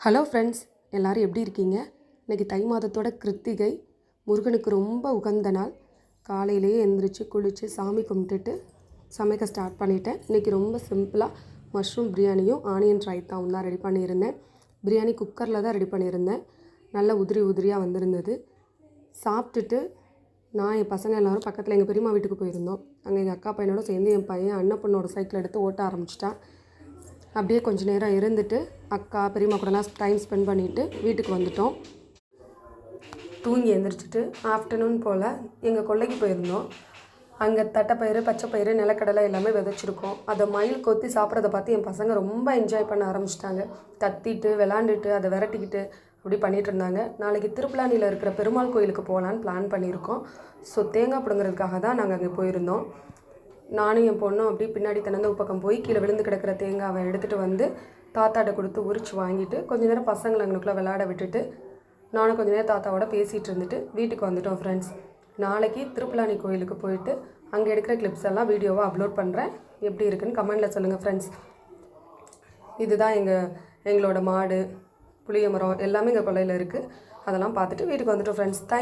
Hello friends, எல்லோரும் எப்படி இருக்கீங்க? இன்றைக்கி தை மாதத்தோட கிருத்திகை, முருகனுக்கு ரொம்ப உகந்த நாள். காலையிலேயே எழுந்திரிச்சு குளித்து சாமி கும்பிட்டுட்டு சமைக்க ஸ்டார்ட் பண்ணிட்டேன். இன்றைக்கி ரொம்ப சிம்பிளாக மஷ்ரூம் பிரியாணியும் ஆனியன் ரைத்தாவும் தான் ரெடி பண்ணியிருந்தேன். பிரியாணி குக்கரில் தான் ரெடி பண்ணியிருந்தேன். நல்லா உதிரியாக வந்திருந்தது. சாப்பிட்டுட்டு நான் என் பசங்க எல்லோரும் பக்கத்தில் எங்கள் பெரியம்மா வீட்டுக்கு போயிருந்தோம். அங்கே எங்கள் அக்கா பையனோட சேர்ந்து என் பையன் அண்ணன் பொண்ணோட சைக்கிள் எடுத்து ஓட்ட ஆரம்பிச்சிட்டான். அப்படியே கொஞ்சம் நேரம் இருந்துட்டு அக்கா பெரியம்மா கூடலாம் டைம் ஸ்பெண்ட் பண்ணிவிட்டு வீட்டுக்கு வந்துட்டோம். தூங்கி எழுந்திரிச்சிட்டு ஆஃப்டர்நூன் போல் எங்கள் கொல்லைக்கு போயிருந்தோம். அங்கே தட்டைப்பயிறு, பச்சைப்பயிறு, நிலக்கடலை எல்லாமே விதைச்சிருக்கோம். அதை மயில் கொத்தி சாப்பிட்றத பார்த்து என் பசங்க ரொம்ப என்ஜாய் பண்ண ஆரம்பிச்சிட்டாங்க. கத்திட்டு விளாண்டுட்டு அதை விரட்டிக்கிட்டு அப்படி பண்ணிகிட்டு இருந்தாங்க. நாளைக்கு திருப்பலானியில் இருக்கிற பெருமாள் கோயிலுக்கு போகலான்னு பிளான் பண்ணியிருக்கோம். ஸோ தேங்காய் பிடுங்கிறதுக்காக தான் நாங்கள் அங்கே போயிருந்தோம். நானும் என் பொண்ணும் அப்படி பின்னாடி திறந்த பக்கம் போய் கீழே விழுந்து கிடக்கிற தேங்காவை எடுத்துகிட்டு வந்து தாத்தாட்ட கொடுத்து உரிச்சு வாங்கிட்டு கொஞ்சம் நேரம் பசங்களை அங்கனுக்குள்ளே விளையாட விட்டுட்டு நானும் கொஞ்சம் நேரம் தாத்தாவோட பேசிகிட்டு இருந்துட்டு வீட்டுக்கு வந்துட்டோம். ஃப்ரெண்ட்ஸ், நாளைக்கு திருப்பலானி கோயிலுக்கு போயிட்டு அங்கே எடுக்கிற கிளிப்ஸ் எல்லாம் வீடியோவாக அப்லோட் பண்ணுறேன். எப்படி இருக்குன்னு கமெண்டில் சொல்லுங்கள் ஃப்ரெண்ட்ஸ். இதுதான் எங்களோட மாடு, புளிய மரம் எல்லாமே எங்கள் கொல்லையில் இருக்குது. அதெல்லாம் பார்த்துட்டு வீட்டுக்கு வந்துட்டோம் ஃப்ரெண்ட்ஸ். தேங்க்யூ.